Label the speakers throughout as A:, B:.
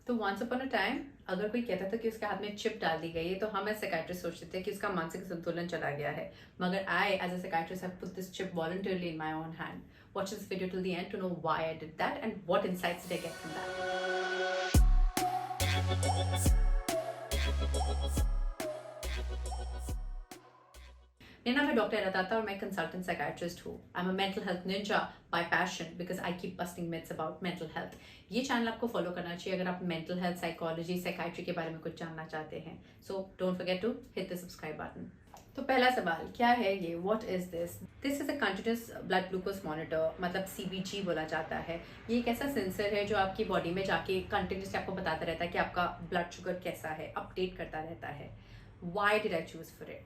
A: तो once upon a time अगर कोई कहता था कि उसके हाथ में चिप डाल दी गई है तो हम एज साइकियाट्रिस्ट सोचते थे कि उसका मानसिक संतुलन चला गया है, मगर I as a psychiatrist have put this chip voluntarily in my own hand. Watch this video till the end to know why I did that and what insights did I get from that. मेरा नाम है doctor era Dutta और मैं consultant psychiatrist हूँ. I am a mental health ninja by passion because I keep busting myths about mental health. ये channel आपको follow करना चाहिए अगर आप मेंटल हेल्थ, साइकोलॉजी, साइकियाट्री के बारे में कुछ जानना चाहते हैं. So don't forget to hit the subscribe button. तो पहला सवाल क्या है ये, what is this? This is a continuous blood glucose monitor, मतलब CBG बोला जाता है. ये एक ऐसा सेंसर है जो आपकी बॉडी में जाके कंटिन्यूसली आपको बताता रहता है कि आपका ब्लड शुगर कैसा है, अपडेट करता रहता है. Why did I choose for it?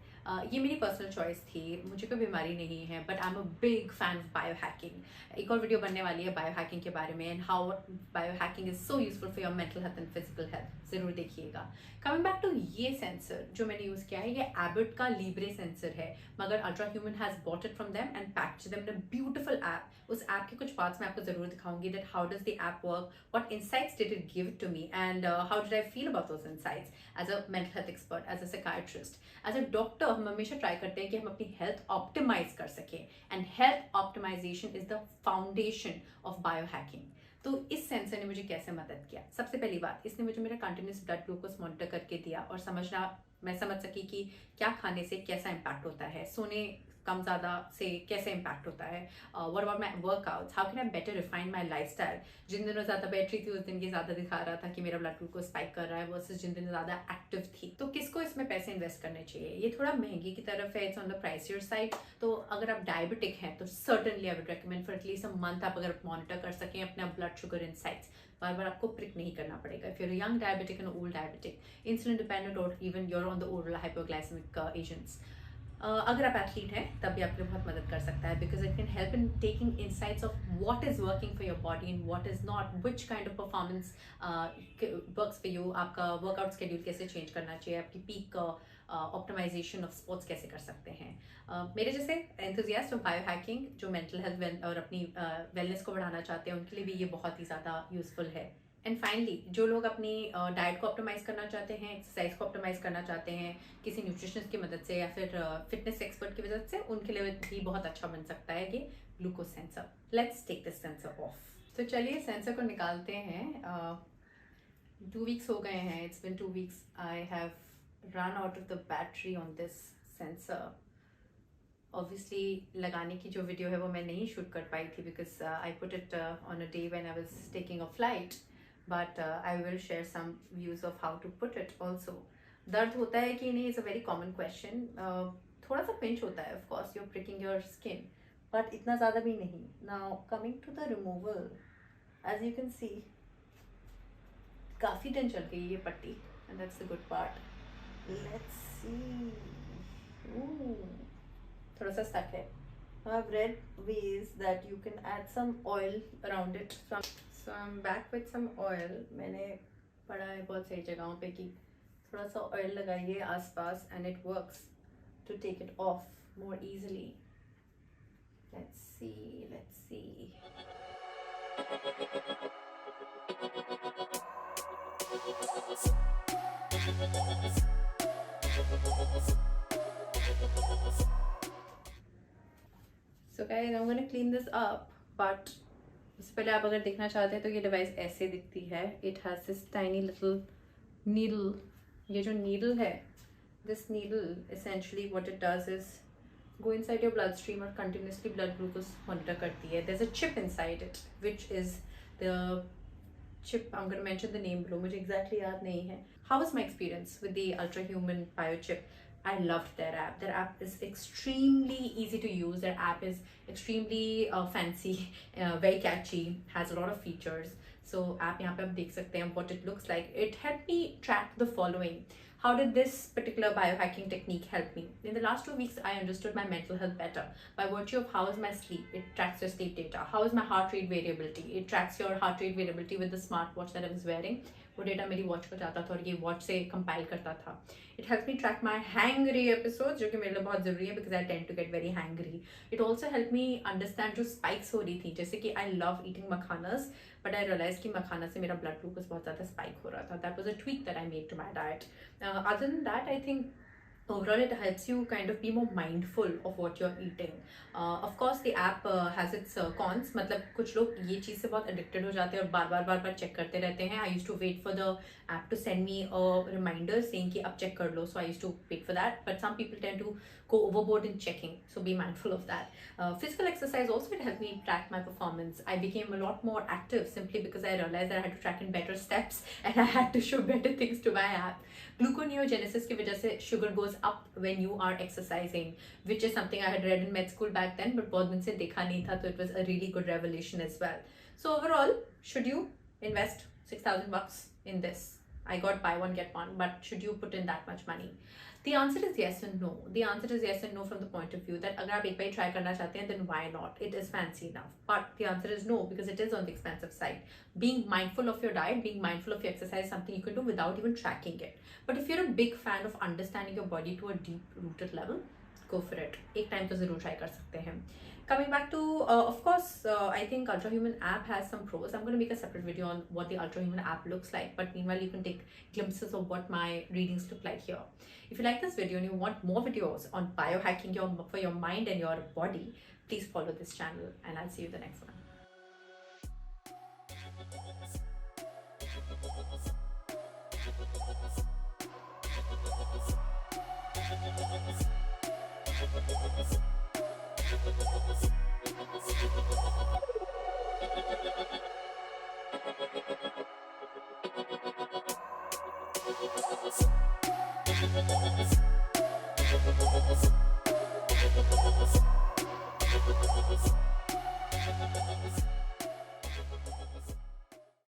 A: ये मेरी पर्सनल चॉइस थी. मुझे कोई बीमारी नहीं है but I am a big fan of bio hacking. एक और वीडियो बनने वाली है बायो हैकिंग के बारे में and how bio hacking is so useful for your mental health and physical health. जरूर देखिएगा. कमिंग बैक टू ये सेंसर जो मैंने यूज किया है, ये एबट का लीब्रे सेंसर है, मगर Ultrahuman has bought it from them and packed them in a beautiful app. उस ऐप के कुछ पार्ट्स मैं आपको जरूर दिखाऊंगी that how does the app work, what insights did it give to me and how did I feel about those insights as a mental health expert, as a psychiatrist. As a doctor हम हमेशा try करते हैं कि हम अपनी health optimise कर सकें and health optimisation is the foundation of biohacking. तो इस सेंसर ने मुझे कैसे मदद किया? सबसे पहली बात, इसने मुझे मेरा कंटिन्यूस ब्लड ग्लूकोज मॉनिटर करके दिया और मैं समझ सकी कि क्या खाने से कैसा इम्पैक्ट होता है, सोने कम ज़्यादा से कैसे इम्पैक्ट होता है, what about my workouts, how can I better refine my lifestyle. जिन दिनों ज़्यादा बैटरी थी उस दिन की ज़्यादा दिखा रहा था कि मेरा ब्लड ग्लूकोज स्पाइक कर रहा है वर्सेस जिन दिन ज़्यादा एक्टिव थी. तो किसको इसमें पैसे इन्वेस्ट करने चाहिए? ये थोड़ा महंगी की तरफ है, it's on the pricier side. तो अगर आप डायबिटिक हैं तो certainly I would recommend for at least a month आप अगर मॉनिटर कर सकें अपना ब्लड शुगर इनसाइट्स. बार बार आपको प्रिक नहीं करना पड़ेगा. If you're young diabetic and old diabetic, insulin dependent और even you're on the oral hypoglycaemic agents, अगर आप एथलीट हैं तब भी आपके लिए बहुत मदद कर सकता है because it can help in taking insights of what is working for your body and what is not, which kind of performance works for you. आपका वर्कआउट स्केड्यूल कैसे चेंज करना चाहिए, आपकी पीक ऑप्टिमाइजेशन ऑफ स्पोर्ट्स कैसे कर सकते हैं. मेरे जैसे एंथुजियास्ट ऑफ बायो हैकिंग जो मेंटल हेल्थ और अपनी वेलनेस को बढ़ाना चाहते हैं उनके लिए भी ये बहुत ही ज़्यादा यूजफुल है. एंड फाइनली जो लोग अपनी डाइट को ऑप्टिमाइज करना चाहते हैं, एक्सरसाइज को ऑप्टिमाइज करना चाहते हैं किसी न्यूट्रिशनिस्ट की मदद से या फिर फिटनेस एक्सपर्ट की मदद से, उनके लिए भी बहुत अच्छा बन सकता है ये glucose sensor. Let's take this sensor off. तो चलिए सेंसर को निकालते हैं. 2 weeks हो गए हैं. It's been 2 weeks. I have run out of the battery on this sensor. Obviously लगाने की जो वीडियो है वो मैं नहीं शूट कर पाई थी because I put it on a day when I was taking a flight. But I will share some views of how to put it also. दर्द होता है कि नहीं is a very common question. थोड़ा सा पिंच होता है, of course you are pricking your skin, but इतना ज़्यादा भी नहीं. Now coming to the removal, as you can see काफ़ी दिन चल गई ये पट्टी and that's the good part. Let's see. थोड़ा सा stuck है. I've read ways that you can add some oil around it. So I'm back with some oil. मैंने पढ़ा है बहुत सही जगहों पे कि थोड़ा सा ऑयल लगाइए आसपास and it works to take it off more easily. Let's see, let's see. So guys, I'm gonna clean this up, but उससे पहले आप अगर देखना चाहते हैं तो ये डिवाइस ऐसे दिखती है. It has this tiny little needle. ये जो needle है, this needle essentially what it does is go inside your bloodstream और continuously blood glucose monitor करती है. There's a chip inside it, which is the chip. I'm gonna mention the name below. मुझे exactly याद नहीं है. How was my experience with the ultra human biochip? I loved their app. Their app is extremely easy to use. Their app is extremely fancy, very catchy, has a lot of features. So app यहाँ पे आप देख सकते हैं what it looks like. It helped me track the following. How did this particular biohacking technique help me? In the last 2 weeks, I understood my mental health better by virtue of how is my sleep. It tracks your sleep data. How is my heart rate variability? It tracks your heart rate variability with the smartwatch that I was wearing. वो data मेरी watch पर जाता था और ये watch से compile करता था. It helped me track my hangry episodes, जो कि मेरे लिए बहुत ज़रूरी है because I tend to get very hangry. It also helped me understand जो spikes हो रही थी, जैसे कि I love eating मखानास, but I realized कि मखाना से मेरा blood glucose बहुत ज़्यादा spike हो रहा था. That was a tweak that I made to my diet. Other than that, I think overall it helps you kind of be more mindful of what you're eating. Of course the app has its cons. मतलब कुछ लोग ये चीज़ से बहुत addicted हो जाते हैं और बार बार check करते रहते हैं. I used to wait for the app to send me a reminder saying कि अब check कर लो, so I used to wait for that. But some people tend to go overboard in checking, so be mindful of that. Physical exercise also, it helped me track my performance. I became a lot more active simply because I realized that I had to track in better steps and I had to show better things to my app. Gluconeogenesis की वजह से sugar goes up when you are exercising, which is something I had read in med school back then, but बहुत दिन से देखा नहीं था, so it was a really good revelation as well. So overall, should you invest $6,000 in this? I got buy one get one, but should you put in that much money? The answer is yes and no. The answer is yes and no from the point of view that अगर आप एक बार try करना चाहते हैं, then why not? It is fancy enough. But the answer is no, because it is on the expensive side. Being mindful of your diet, being mindful of your exercise is something you can do without even tracking it. But if you're a big fan of understanding your body to a deep-rooted level, go for it. एक time तो ज़रूर try कर सकते हैं. Coming back to, of course, I think Ultrahuman app has some pros. I'm going to make a separate video on what the Ultrahuman app looks like. But meanwhile, you can take glimpses of what my readings look like here. If you like this video and you want more videos on biohacking for your mind and your body, please follow this channel. And I'll see you in the next one.